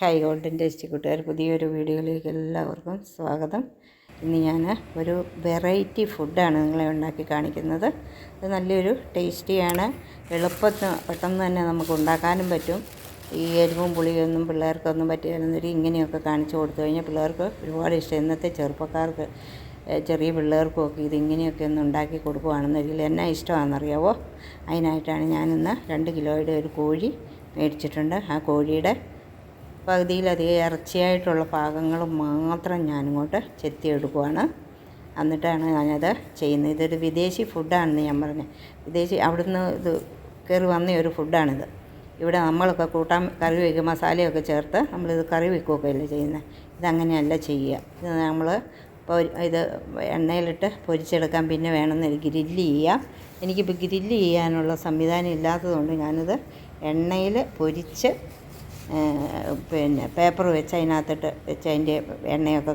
Hi golden tasty കൂട്ടുകാർ, പുതിയൊരു വീഡിയോയിലേക്ക് എല്ലാവർക്കും സ്വാഗതം. ഇന്ന് ഞാൻ ഒരു വെറൈറ്റി ഫുഡാണ് നിങ്ങളെ ഉണ്ടാക്കി കാണിക്കുന്നത്. ഇത് നല്ലൊരു ടേസ്റ്റിയാണ്, എളുപ്പത്തിൽ പെട്ടെന്ന് തന്നെ നമുക്ക് ഉണ്ടാക്കാനും പറ്റും. ഈ എരിവും പുളിയൊന്നും പിള്ളേർക്കൊന്നും പറ്റില്ലെന്നൊരു ഇങ്ങനെയൊക്കെ കാണിച്ചു കൊടുത്തു കഴിഞ്ഞാൽ പിള്ളേർക്ക് ഒരുപാട് ഇഷ്ടം. ഇന്നത്തെ ചെറുപ്പക്കാർക്ക്, ചെറിയ പിള്ളേർക്കുമൊക്കെ ഇതിങ്ങനെയൊക്കെ ഒന്ന് ഉണ്ടാക്കി കൊടുക്കുകയാണെന്നൊരിക്കലും എന്നാ ഇഷ്ടമാണെന്നറിയാവോ. അതിനായിട്ടാണ് ഞാനിന്ന് 2 കിലോയുടെ ഒരു കോഴി മേടിച്ചിട്ടുണ്ട്. ആ കോഴിയുടെ പകുതിയിലധികം ഇറച്ചിയായിട്ടുള്ള ഭാഗങ്ങൾ മാത്രം ഞാനിങ്ങോട്ട് ചെത്തിയെടുക്കുവാണ്. എന്നിട്ടാണ് ഞാനത് ചെയ്യുന്നത്. ഇതൊരു വിദേശി ഫുഡാണെന്ന് ഞാൻ പറഞ്ഞത്. അവിടുന്ന് ഇത് കയറി വന്ന ഒരു ഫുഡാണിത്. ഇവിടെ നമ്മളൊക്കെ കൂട്ടാൻ കറി വയ്ക്കുക, മസാലയൊക്കെ ചേർത്ത് നമ്മളിത് കറി വയ്ക്കുകയൊക്കെ അല്ലേ ചെയ്യുന്നത്. ഇതങ്ങനെയല്ല ചെയ്യുക. ഇത് നമ്മൾ ഇത് എണ്ണയിലിട്ട് പൊരിച്ചെടുക്കാൻ പിന്നെ വേണമെന്ന് ഗ്രില്ല് ചെയ്യാം. എനിക്കിപ്പോൾ ഗ്രില്ല് ചെയ്യാനുള്ള സംവിധാനം ഇല്ലാത്തതുകൊണ്ട് ഞാനിത് എണ്ണയിൽ പൊരിച്ച് പിന്നെ പേപ്പർ വെച്ച് അതിനകത്തിട്ട് വെച്ച് അതിൻ്റെ എണ്ണയൊക്കെ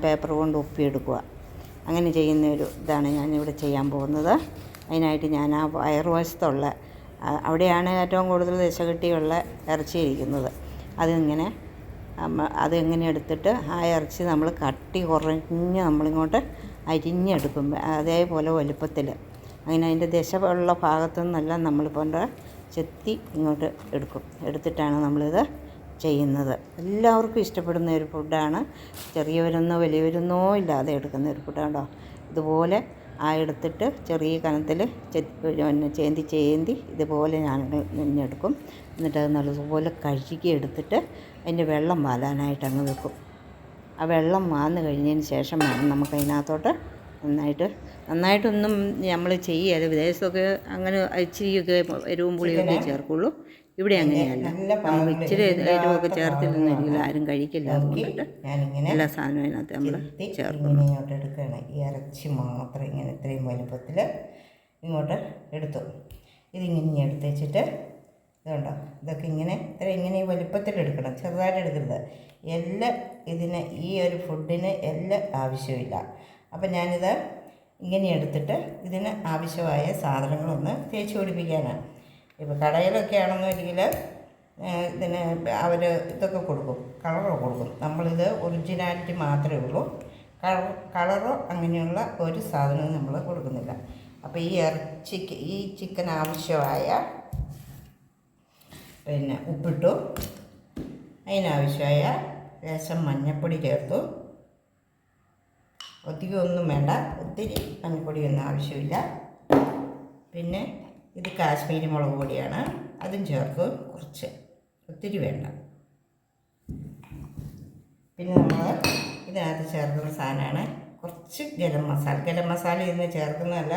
പേപ്പർ കൊണ്ട് ഒപ്പിയെടുക്കുക. അങ്ങനെ ചെയ്യുന്നൊരു ഇതാണ് ഞാനിവിടെ ചെയ്യാൻ പോകുന്നത്. അതിനായിട്ട് ഞാൻ ആ വയറുവശത്തുള്ള അവിടെയാണ് ഏറ്റവും കൂടുതൽ ദശകട്ടിയുള്ള ഇറച്ചി ഇരിക്കുന്നത്. അതെങ്ങനെ എടുത്തിട്ട് ആ ഇറച്ചി നമ്മൾ കട്ടി കുറഞ്ഞ് നമ്മളിങ്ങോട്ട് അരിഞ്ഞെടുക്കും, അതേപോലെ വലുപ്പത്തിൽ. അങ്ങനെ അതിൻ്റെ ദശ ഉള്ള ഭാഗത്തു നിന്നെല്ലാം നമ്മളിപ്പോൾ ചെത്തി ഇങ്ങോട്ട് എടുത്തിട്ടാണ് നമ്മളിത് ചെയ്യുന്നത്. എല്ലാവർക്കും ഇഷ്ടപ്പെടുന്ന ഒരു ഫുഡാണ്. ചെറിയവരെന്നോ വലിയവരെന്നോ ഇല്ലാതെ എടുക്കുന്ന ഒരു ഫുഡാണോ. ഇതുപോലെ എടുത്തിട്ട് ചെറിയ കനത്തിൽ ചേന്തി ഇതുപോലെ ഞാൻ നെഞ്ഞെടുക്കും. എന്നിട്ട് അത് നല്ലതുപോലെ കഴുകി എടുത്തിട്ട് അതിൻ്റെ വെള്ളം വാലാനായിട്ട് അങ്ങ് വെക്കും. ആ വെള്ളം വാന്ന് കഴിഞ്ഞതിന് ശേഷം വേണം നമുക്കതിനകത്തോട്ട് നന്നായിട്ടൊന്നും നമ്മൾ ചെയ്യുക. വിദേശത്തൊക്കെ അങ്ങനെ ഇച്ചിരിയൊക്കെ എരിവും പുളിയൊക്കെ ചേർക്കുള്ളൂ. ഇവിടെ അങ്ങനെയല്ല, നമ്മൾ ഇച്ചിരി എരിവൊക്കെ ചേർത്തില്ലെന്നിരിക്കില്ല, ആരും കഴിക്കില്ല. അതുകൊണ്ടിട്ട് എല്ലാ സാധനവും അതിനകത്ത് നമ്മൾ ചേർക്കുന്നു. ഇങ്ങോട്ട് എടുക്കുകയാണ്. ഈ ഇറച്ചി മാത്രം ഇങ്ങനെ ഇത്രയും വലുപ്പത്തിൽ ഇങ്ങോട്ട് എടുത്തു. ഇതിങ്ങനെ എടുത്ത് വെച്ചിട്ട് ഇതുണ്ടോ, ഇതൊക്കെ ഇങ്ങനെ ഈ വലുപ്പത്തിൽ എടുക്കണം, ചെറുതായിട്ട് എടുക്കരുത്. ഇതിന് ഈ ഒരു ഫുഡിന് ആവശ്യമില്ല. അപ്പം ഞാനിത് ഇങ്ങനെ എടുത്തിട്ട് ഇതിന് ആവശ്യമായ സാധനങ്ങളൊന്ന് തേച്ച് പിടിപ്പിക്കാനാണ്. ഇപ്പോൾ കടയിലൊക്കെ ആണെന്നൊരിക്കൽ ഇതിന് അവർ ഇതൊക്കെ കൊടുക്കും, കളറോ കൊടുക്കും. നമ്മളിത് ഒറിജിനാലിറ്റി മാത്രമേ ഉള്ളൂ, കളറോ അങ്ങനെയുള്ള ഒരു സാധനവും നമ്മൾ കൊടുക്കുന്നില്ല. അപ്പോൾ ഈ ചിക്കൻ ആവശ്യമായ ഉപ്പിട്ടു, അതിനാവശ്യമായ ലേശം മഞ്ഞൾപ്പൊടി ചേർത്തു. ഒത്തിരിയൊന്നും വേണ്ട, ഒത്തിരി മഞ്ഞൾപ്പൊടിയൊന്നും ആവശ്യമില്ല. പിന്നെ ഇത് കാശ്മീരി മുളക് പൊടിയാണ്, അതും ചേർത്ത് കുറച്ച്, ഒത്തിരി വേണ്ട. പിന്നെ നമ്മൾ ഇതിനകത്ത് ചേർക്കുന്ന സാധനമാണ് കുറച്ച് ഗരം മസാല ഇന്ന് ചേർക്കുന്നതല്ല,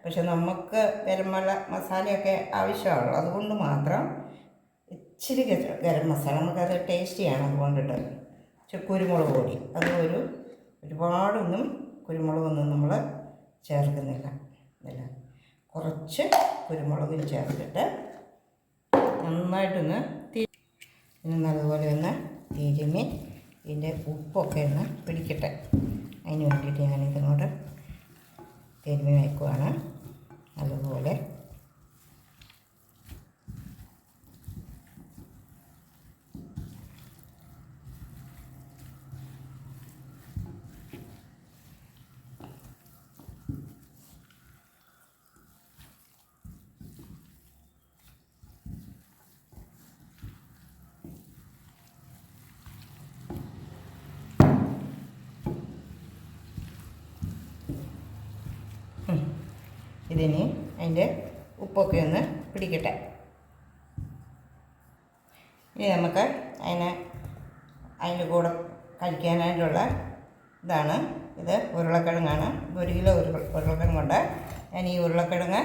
പക്ഷെ നമുക്ക് ഗരം മസാലയൊക്കെ ആവശ്യമുള്ളൂ. അതുകൊണ്ട് മാത്രം ഇച്ചിരി ഗരം മസാല, നമുക്കത് ടേസ്റ്റിയാണ്. അതുകൊണ്ടിട്ട് കുരുമുളക് പൊടി, ഒരുപാടൊന്നും കുരുമുളകൊന്നും നമ്മൾ ചേർക്കുന്നില്ല. കുറച്ച് കുരുമുളകും ചേർത്തിട്ട് നന്നായിട്ടൊന്ന് നല്ലതുപോലെ ഒന്ന് തിരുമ്മി ഇതിൻ്റെ ഉപ്പൊക്കെ ഒന്ന് പിടിക്കട്ടെ. അതിന് വേണ്ടിയിട്ട് ഞാനിതിങ്ങോട്ട് തിരുമ്മി വയ്ക്കുവാണ് നല്ലതുപോലെ. ഇതിന് അതിൻ്റെ ഉപ്പൊക്കെ ഒന്ന് പിടിക്കട്ടെ. ഇനി നമുക്ക് അതിൻ്റെ കൂടെ കഴിക്കാനായിട്ടുള്ള ഇതാണ്. ഇത് ഉരുളക്കിഴങ്ങാണ്. 1 കിലോ ഉരുളക്കിഴങ്ങുണ്ട്. ഞാൻ ഈ ഉരുളക്കിഴങ്ങ്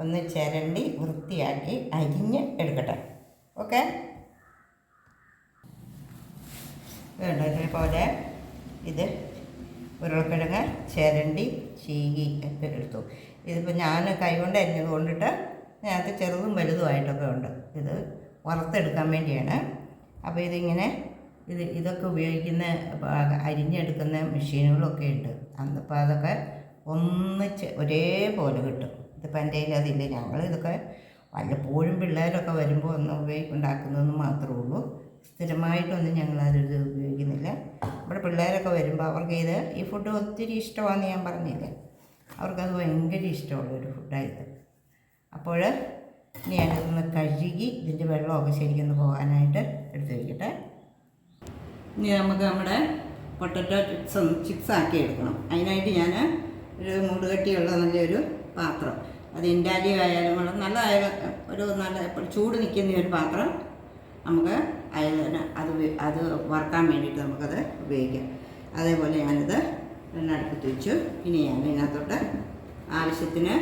ഒന്ന് ചിരണ്ടി വൃത്തിയാക്കി അരിഞ്ഞ് എടുക്കട്ടെ. ഓക്കെ, ഇതേപോലെ ഇത് ഉരുളക്കിഴങ്ങ് ചിരണ്ടി ചീകി ഒക്കെ എടുത്തു. ഇതിപ്പോൾ ഞാൻ കൈകൊണ്ട് അരിഞ്ഞത് കൊണ്ടിട്ട് അതിനകത്ത് ചെറുതും വലുതുമായിട്ടൊക്കെ ഉണ്ട്. ഇത് വറുത്തെടുക്കാൻ വേണ്ടിയാണ്. അപ്പോൾ ഇതൊക്കെ ഉപയോഗിക്കുന്ന അരിഞ്ഞെടുക്കുന്ന മെഷീനുകളൊക്കെ ഉണ്ട്. അപ്പോൾ അതൊക്കെ ഒന്നിച്ച് ഒരേപോലെ കിട്ടും. ഇതിപ്പോൾ എൻ്റെ കയ്യിൽ അതില്ല. ഞങ്ങളിതൊക്കെ വല്ലപ്പോഴും പിള്ളേരൊക്കെ വരുമ്പോൾ ഒന്ന് ഉണ്ടാക്കുന്നതെന്ന് മാത്രമേ ഉള്ളൂ. സ്ഥിരം സ്ഥിരമായിട്ടൊന്നും ഞങ്ങളത് ഉപയോഗിക്കുന്നില്ല. നമ്മുടെ പിള്ളേരൊക്കെ വരുമ്പോൾ അവർക്ക് ഈ ഫുഡ് ഒത്തിരി ഇഷ്ടമാണെന്ന് ഞാൻ പറഞ്ഞില്ലേ, അവർക്കത് ഭയങ്കര ഇഷ്ടമുള്ളൊരു ഫുഡായത്. അപ്പോൾ ഇനി ഞാനിതൊന്ന് കഴുകി ഇതിൻ്റെ വെള്ളമൊക്കെ ശരിക്കൊന്ന് പോകാനായിട്ട് എടുത്ത് വയ്ക്കട്ടെ. ഇനി നമുക്ക് നമ്മുടെ പൊട്ടറ്റോ ചിപ്സ് ആക്കി എടുക്കണം. അതിനായിട്ട് ഞാൻ ഒരു മൂടുകട്ടിയുള്ള നല്ലൊരു പാത്രം, അത് ഇൻഡാലിയം ആയാലും കൊള്ളാം, നല്ലതായാലും ഒരു നല്ല ചൂട് നിൽക്കുന്ന ഒരു പാത്രം നമുക്ക് അത് വറുക്കാൻ വേണ്ടിയിട്ട് നമുക്കത് ഉപയോഗിക്കാം. അതേപോലെ ഞാനിത് അടുപ്പത്ത് വെച്ചു. ഇനി ഞാൻ ഇതിനകത്തോട്ട് ആവശ്യത്തിന്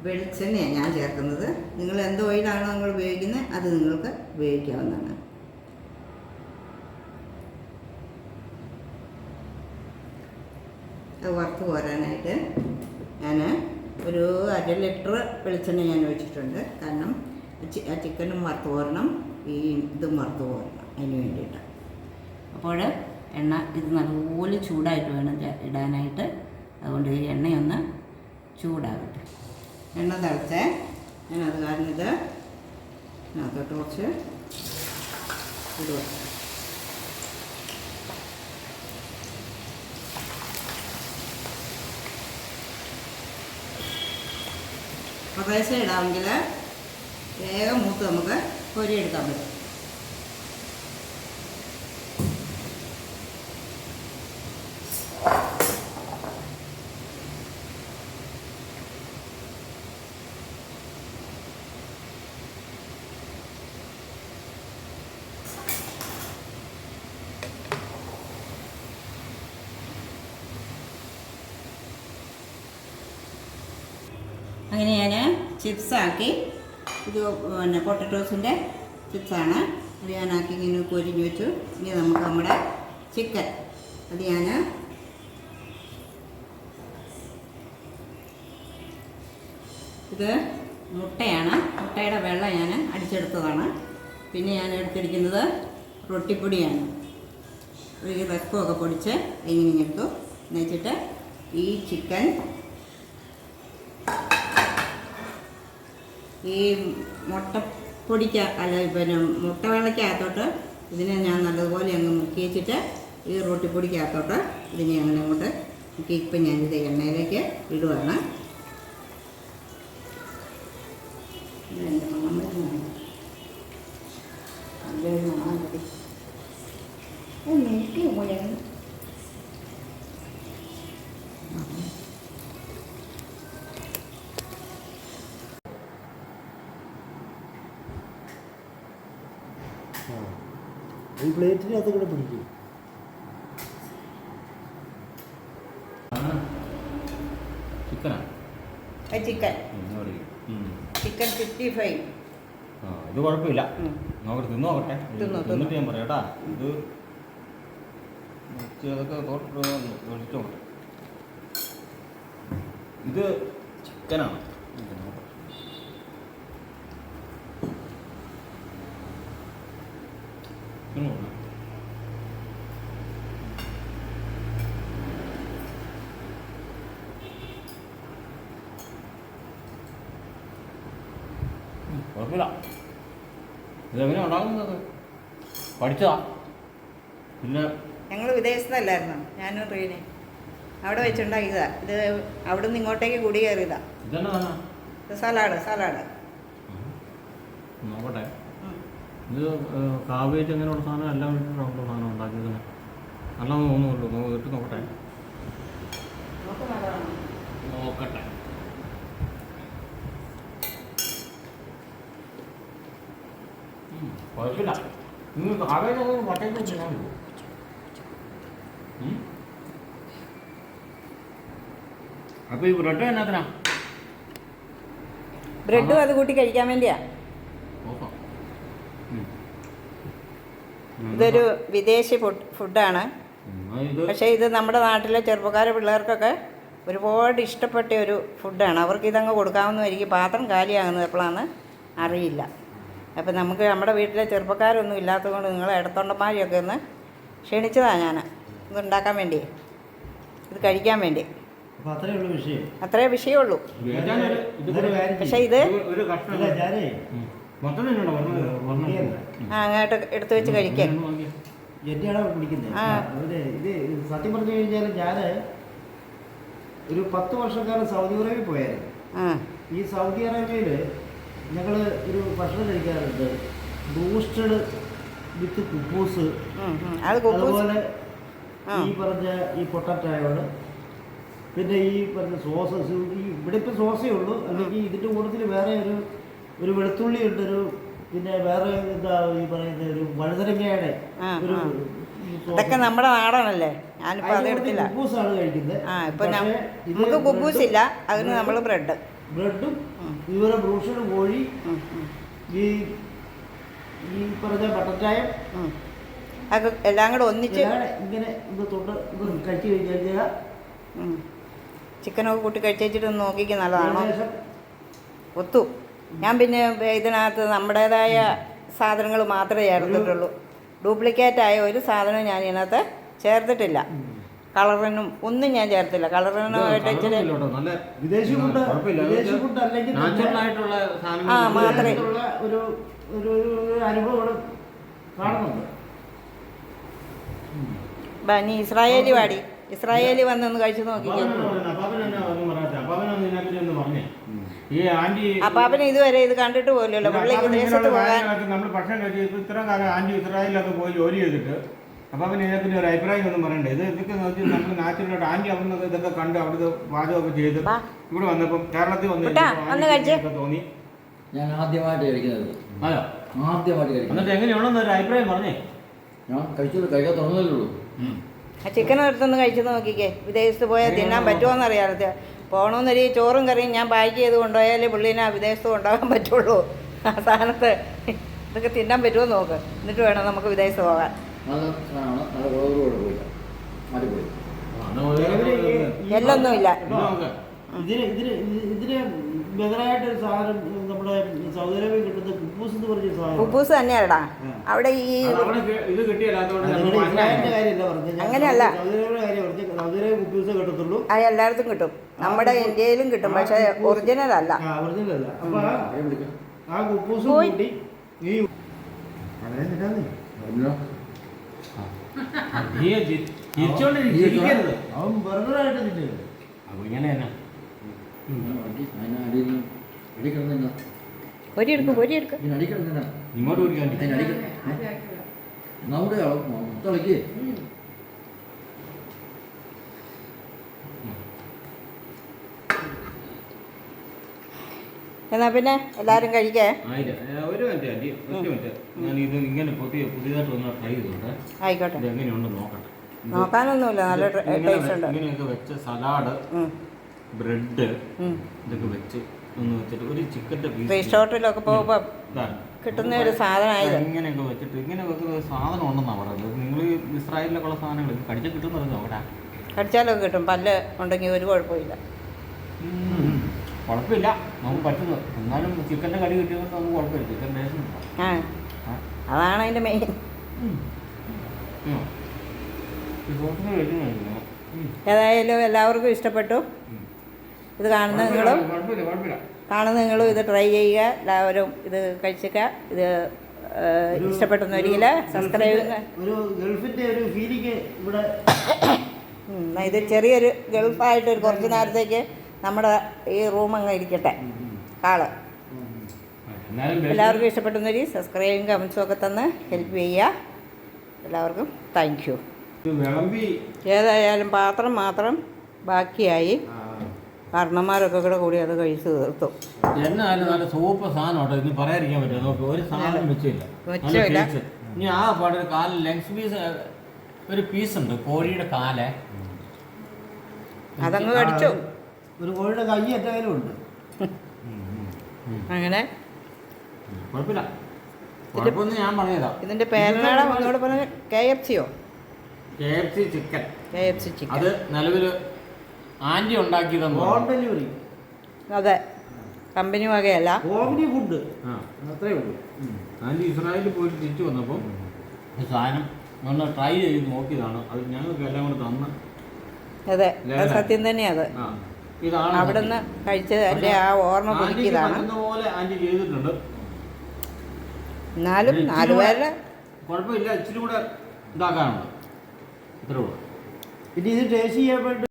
വെളിച്ചെണ്ണയാണ് ഞാൻ ചേർക്കുന്നത്. നിങ്ങൾ എന്ത് ഓയിലാണോ നിങ്ങൾ ഉപയോഗിക്കുന്നത് അത് നിങ്ങൾക്ക് ഉപയോഗിക്കാവുന്നതാണ്. അത് വറുത്ത് പോരാനായിട്ട് ഞാൻ ഒരു 1/2 ലിറ്റർ വെളിച്ചെണ്ണ ഞാൻ ഒഴിച്ചിട്ടുണ്ട്. കാരണം ചിക്കനും വറുത്ത് പോരണം, ഈ ഇതും വറുത്ത് പോരണം, അതിന് വേണ്ടിയിട്ട്. അപ്പോൾ എണ്ണ ഇത് നല്ലപോലെ ചൂടായിട്ട് വേണം ഇടാനായിട്ട്. അതുകൊണ്ട് ഈ എണ്ണയൊന്ന് ചൂടാകട്ടെ. എണ്ണ തിളച്ചേ, ഞാനത് കാരണം ഇത് അതിനകത്തോട്ട് കുറച്ച് ഇടുക. കുറേശ്ശെ ഇടാമെങ്കിൽ വേഗം മൂത്ത് നമുക്ക് പൊരിയെടുക്കാൻ പറ്റും. അങ്ങനെ ഞാൻ ചിപ്സാക്കി, ഇത് പിന്നെ പൊട്ടറ്റോസിൻ്റെ ചിപ്സാണ്. അത് ഞാനാക്കി ഇങ്ങനെ പൊരിഞ്ഞ് വെച്ചു. ഇനി നമുക്ക് നമ്മുടെ ചിക്കൻ, അത് ഞാൻ ഇത് മുട്ടയാണ്, മുട്ടയുടെ വെള്ളം ഞാൻ അടിച്ചെടുത്തതാണ്. പിന്നെ ഞാൻ എടുത്തിരിക്കുന്നത് റൊട്ടിപ്പൊടിയാണ്. ഒരു റസ്കൊക്കെ പൊടിച്ച് ഇങ്ങനെ എടുത്തു. എന്നുവെച്ചിട്ട് ഈ ചിക്കൻ ഈ മുട്ടപ്പൊടിക്ക് പിന്നെ മുട്ട വെള്ളയ്ക്കകത്തോട്ട് ഇതിനെ ഞാൻ നല്ലതുപോലെ അങ്ങ് മുക്കി വെച്ചിട്ട് ഈ റൊട്ടിപ്പൊടിക്കകത്തോട്ട് ഇതിനെ അങ്ങനെ അങ്ങോട്ട് മുക്കി ഇപ്പം ഞാനിത് എണ്ണയിലേക്ക് ഇടുകയാണ്. ഈ പ്ലേറ്റിനകത്ത് കൂടെ പിടിക്കും. ചിക്കൻ 55. ഇത് കുഴപ്പമില്ല, നോക്കട്ടെ, തിന്നു നോക്കട്ടെ, തിന്നിട്ട് ഞാൻ പറയാം കേട്ടാ. ഇത് അതൊക്കെ നോക്കട്ടെ. ഇത് ചിക്കനാണ്. കുഴപ്പമില്ല. ഇതെങ്ങനെ ഉണ്ടാകുന്നത് പഠിച്ചതാ. പിന്നെ ഞങ്ങൾ വിദേശത്തല്ലായിരുന്നു, ഞാനും റീനെ അവിടെ വെച്ചുണ്ടാക്കിയതാ. ഇത് അവിടെ നിന്ന് ഇങ്ങോട്ടേക്ക് കുടി കയറിയതാ. ഇത് സലാഡ് നോക്കട്ടെ. ഇത് കാവേജ് അങ്ങനെയുള്ള സാധനം എല്ലാം വീട്ടിലുള്ള സാധനം ഉണ്ടാക്കിയത് നല്ല തോന്നുന്നുള്ളൂ. ഇട്ട് നോക്കട്ടെ. കുഴപ്പമില്ല. നിങ്ങൾ കാവേജ് വട്ടയ്ക്ക് വെച്ചാൽ മതി. അപ്പോൾ ഈ ബ്രെഡ് എന്നാത്തിനാ? ബ്രെഡും അത് കൂട്ടി കഴിക്കാൻ വേണ്ടിയാ. ഇതൊരു വിദേശി ഫുഡാണ്. പക്ഷേ ഇത് നമ്മുടെ നാട്ടിലെ ചെറുപ്പക്കാരെ പിള്ളേർക്കൊക്കെ ഒരുപാട് ഇഷ്ടപ്പെട്ട ഒരു ഫുഡാണ്. അവർക്ക് ഇതങ്ങ് കൊടുക്കാവുന്നതായിരിക്കും. പാത്രം കാലിയാകുന്നത് എപ്പോഴാണ് അറിയില്ല. അപ്പം നമുക്ക് നമ്മുടെ വീട്ടിലെ ചെറുപ്പക്കാരൊന്നും ഇല്ലാത്തതുകൊണ്ട് നിങ്ങളെ ഇടത്തൊണ്ടന്മാരെയൊക്കെ ഒന്ന് ക്ഷണിച്ചതാണ് ഞാൻ ഇതുണ്ടാക്കാൻ വേണ്ടി, ഇത് കഴിക്കാൻ വേണ്ടി. അത്രേ വിഷയമുള്ളൂ. പക്ഷേ ഇത് മൊത്തം തന്നെയുണ്ടോ ഉള്ളിയല്ല. ആ അങ്ങോട്ട് എടുത്ത് വെച്ച് കഴിക്കാം. എന്നെയാണ് പിടിക്കുന്നത്. ആ. അതിന് ഇത് സത്യം പറഞ്ഞു കഴിഞ്ഞാൽ ഞാൻ ഒരു 10 വർഷക്കാലം സൗദി അറേബ്യയിൽ പോയായിരുന്നു. ആ ഈ സൗദി അറേബ്യയിൽ ഞങ്ങൾ ഒരു ഭക്ഷണം കഴിക്കാറുണ്ട്, റോസ്റ്റഡ് വിത്ത് കുബൂസ്, അത് കുബൂസ്. അതുപോലെ ആ. ഈ പറഞ്ഞ ഈ പൊട്ടറ്റായോട്, പിന്നെ ഈ പറഞ്ഞ സോസ്. ഈ ഇവിടെ ഇപ്പം സോസേ ഉള്ളൂ, അല്ലെങ്കിൽ ഇതിൻ്റെ കൂട്ടത്തിൽ വേറെ ഒരു വെളുത്തുള്ളി ഉണ്ട്, പിന്നെ വേറെ എന്താ ഈ പറയുന്ന ഒരു വഴുതനങ്ങയുടെ ഒരു ഇതൊക്കെ നമ്മുടെ നാടാണല്ലേ. ഞാനിപ്പോൾ അത് എടുത്തില്ല. കുബൂസാണ് കഴിക്കുന്നത്. ആ ഇപ്പം നമുക്ക് കുബൂസ് ഇല്ല, അതിന് നമ്മൾ ബ്രെഡും ഇതുപോലെ ബ്രൂഷഡ് കോഴി, ഈ പറഞ്ഞ ബട്ടർച്ചായം, അത് എല്ലാം കൂടെ ഒന്നിച്ച് ഇങ്ങനെ കഴിച്ചു കഴിഞ്ഞാൽ ചിക്കനൊക്കെ കൂട്ടി കഴിച്ചിട്ട് ഒന്ന് നോക്കിക്ക് നല്ലതാണോ ഒത്തു. ഞാൻ പിന്നെ ഇതിനകത്ത് നമ്മുടേതായ സാധനങ്ങൾ മാത്രമേ ചേർത്തിട്ടുള്ളൂ. ഡ്യൂപ്ലിക്കേറ്റായ ഒരു സാധനവും ഞാൻ ഇതിനകത്ത് ചേർത്തിട്ടില്ല. കളറിനും ഒന്നും ഞാൻ ചേർത്തില്ല. കളറിനുമായിട്ട് ഇച്ചിരി വിദേശി ഫുഡ് അല്ലെങ്കിൽ ആ മാത്രമേ ഒരു അനുഭവം കാണുന്നുണ്ട്. നീ ഇസ്രായേലി വാടി, ഇസ്രായേലി വന്നൊന്ന് കഴിച്ചു നോക്കിക്കോ. അപ്പാപ്പന് ഇതുവരെ ഇത് കണ്ടിട്ട് പോലുമല്ലോ. പുള്ളി വിദേശത്ത് പോകാൻ നമ്മൾ ഭക്ഷണം കഴിച്ചു ഇത്രയും കാലം ആൻറ്റി ഇസ്രായേലിലൊക്കെ പോയി ജോലി ചെയ്തിട്ട് അപ്പം പിന്നെ ഇതിനെപ്പറ്റി ഒരു അഭിപ്രായം ഒന്നും പറയണ്ടേ. ഇതൊക്കെ നോക്കി നമ്മൾ നാച്ചുറലായിട്ട് ആൻറ്റി അവിടെ ഇതൊക്കെ കണ്ട് അവിടുത്തെ പാചകമൊക്കെ ചെയ്ത് ഇവിടെ വന്നപ്പം കേരളത്തിൽ വന്നിട്ട് തോന്നി. ഞാൻ ആദ്യമായിട്ട് കഴിക്കുന്നത്. അതെയോ? ആദ്യമായിട്ട് കഴിക്കുന്നത്. എന്നിട്ട് എങ്ങനെയാണെന്ന് ഒരു അഭിപ്രായം പറഞ്ഞേ. ഞാൻ കഴിക്കാൻ തുറന്നതല്ലേ ഉള്ളൂ. ആ ചിക്കൻ എടുത്തൊന്ന് കഴിച്ചു നോക്കിക്കേ. വിദേശത്ത് പോയാൽ തിന്നാൻ പറ്റുമോയെന്ന് അറിയാതെ പോകണമെന്നൊരു ചോറും കറിയും ഞാൻ പാക്ക് ചെയ്ത് കൊണ്ടുപോയാലേ പുള്ളീനെ വിദേശത്ത് കൊണ്ടുപോകാൻ പറ്റുള്ളൂ. ആ സാധനത്ത് ഇതൊക്കെ തിന്നാൻ പറ്റുമോ നോക്ക്, എന്നിട്ട് വേണം നമുക്ക് വിദേശത്ത് പോകാൻ. നല്ല സാധനമാണ്, നല്ല കുഴപ്പമോടെ പോയില്ല, അടിപൊളി. എല്ലൊന്നുമില്ല. ഇതിന് ബദലായിട്ടൊരു സാധനം നമ്മുടെ സൗദി അറേബ്യയിൽ കിട്ടുന്ന കുബൂസ് എന്ന് പറഞ്ഞ സാധനം. കുബൂസ് തന്നെയാടാ അവിടെ ഈ ഇത് കിട്ടിയല്ലാത്തതുകൊണ്ട് അങ്ങനെയല്ല, സൗദി അറേബ്യയുടെ കാര്യം പറഞ്ഞ സൗദി അറേബ്യ കുബൂസേ കിട്ടത്തുള്ളൂ. അത് എല്ലായിടത്തും കിട്ടും, നമ്മുടെ ഇന്ത്യയിലും കിട്ടും, പക്ഷെ ഒറിജിനൽ അല്ല. ഒറിജിനൽ അല്ല. അപ്പൊ ആ കുബൂസ് കൂട്ടി ഈ അവൻ ബർഗറായിട്ട് തിന്നുന്നത്. അപ്പൊ ഇങ്ങനെ തന്നെ അടിക്കിടന്ന പൊരിയെടുക്കും. ഇതിനടിക്കിടന്ന ഇങ്ങോട്ട് കുടിക്കാൻ നമ്മുടെ മുത്തളയ്ക്ക് എന്നാ പിന്നെ എല്ലാവരും കഴിക്കേ. ഒരു മിനിറ്റ് ആൻറ്റി, ഒറ്റ മിനിറ്റ്. ഞാൻ ഇത് ഇങ്ങനെ പുതിയതായിട്ട് ഒന്ന് ട്രൈ ചെയ്തോട്ടെ. ആയിക്കോട്ടെ, ഇത് എങ്ങനെയുണ്ടെന്ന് നോക്കട്ടെ. നോക്കാനൊന്നുമില്ല, നല്ല ടേസ്റ്റ് ഉണ്ട്. ഇങ്ങനെയൊക്കെ വെച്ച് സലാഡ്, ബ്രെഡ് ഇതൊക്കെ വെച്ച് ഒന്ന് വെച്ചിട്ട് ഒരു ചിക്കൻ്റെ പീസ് റിസോർട്ടിലൊക്കെ പോകുമ്പോൾ കിട്ടുന്ന ഒരു സാധനമായത്. ഇങ്ങനെയൊക്കെ വെച്ചിട്ട് ഇങ്ങനെ വെക്കുന്ന ഒരു സാധനം ഉണ്ടെന്നാണ് പറയുന്നത്. നിങ്ങൾ ഇസ്രായേലിലൊക്കെ ഉള്ള സാധനങ്ങൾ കടിച്ച് കിട്ടുമെന്ന് അവിടെ കടിച്ചാലൊക്കെ കിട്ടും. പല്ല് ഉണ്ടെങ്കിൽ ഒരു കുഴപ്പമില്ല. കുഴപ്പമില്ല, നമുക്ക് പറ്റുന്നത്. എന്നാലും ചിക്കൻ്റെ കടി കിട്ടിയതുകൊണ്ട് നമുക്ക് കുഴപ്പമില്ല. ചിക്കൻ ടേസ്റ്റ് അതാണ് അതിൻ്റെ മെയിൻ. ഏതായാലും എല്ലാവർക്കും ഇഷ്ടപ്പെട്ടു. ഇത് കാണുന്ന നിങ്ങളും ഇത് ട്രൈ ചെയ്യുക. എല്ലാവരും ഇത് കഴിച്ചേക്ക. ഇത് ഇഷ്ടപ്പെട്ടെന്നൊരിക്കൽ സബ്സ്ക്രൈബ്. ഇത് ചെറിയൊരു ഗൾഫായിട്ടൊരു കുറച്ച് നേരത്തേക്ക് നമ്മുടെ ഈ റൂം അങ്ങ് ഇരിക്കട്ടെ ആള്. എല്ലാവർക്കും ഇഷ്ടപ്പെട്ടെന്നൊരു സബ്സ്ക്രൈബും കമൻസും ഒക്കെ തന്ന് ഹെൽപ്പ് ചെയ്യുക. എല്ലാവർക്കും താങ്ക് യു. ഏതായാലും പാത്രം മാത്രം ബാക്കിയായി. കാരണന്മാരൊക്കെ കൂടി അത് കഴിച്ച് തീർത്തു. എന്നാലും നല്ല സൂപ്പർ സാധനം കേട്ടോ. ഇന്ന് പറയാതിരിക്കാൻ പറ്റുമോ? നോക്ക്, ഒരു സാധനം വെച്ചില്ല. ഇനി ആ പാടെ ഒരു കാല് ലെങ്സ് പീസ്, ഒരു പീസുണ്ട് കോഴിയുടെ കാല്, അതങ്ങ് കടിച്ചു. ഒരു കോഴിയുടെ കൈ എറ്റായാലും ഉണ്ട്. അങ്ങനെ കുഴപ്പമില്ല, കുഴപ്പമൊന്നും ഞാൻ പറഞ്ഞതാ. ഇതിൻ്റെ പേരനാട ഒന്നുകൂടെ പറഞ്ഞ KFC ചിക്കൻ. KFC ചിക്കൻ അത് നിലവിൽ ആൻറ്റി ഉണ്ടാക്കിയതെന്ന് ഹോം ഡെലിവറി. അതെ, കമ്പനി വകയല്ല, ഹോംലി ഫുഡ്. അത്രേ ഉള്ളൂ. ആൻറ്റി ഇസ്രായേലിൽ പോയിട്ട് തിരിച്ചു വന്നപ്പോൾ ഈ സാധനം ഒന്ന് ട്രൈ ചെയ്ത് നോക്കിയതാണ്. അത് ഞങ്ങൾക്ക് എല്ലാം കൂടെ തന്ന്. അതെ, സത്യം തന്നെയാണ്. ഇതാണ് അവിടെ നിന്ന് കഴിച്ചത്. എൻ്റെ ആ ഓർമ്മ പുതുക്കിയതാണ്. പോലെ ആൻറ്റി ചെയ്തിട്ടുണ്ട്. എന്നാലും 4 പേരുടെ കുഴപ്പമില്ല, ഇച്ചിരി കൂടെ ഇതാക്കാനുണ്ട്. ഇത്രേ ഉള്ളൂ. പിന്നെ ഇത് ടേസ്റ്റ് ചെയ്യാൻ വേണ്ടി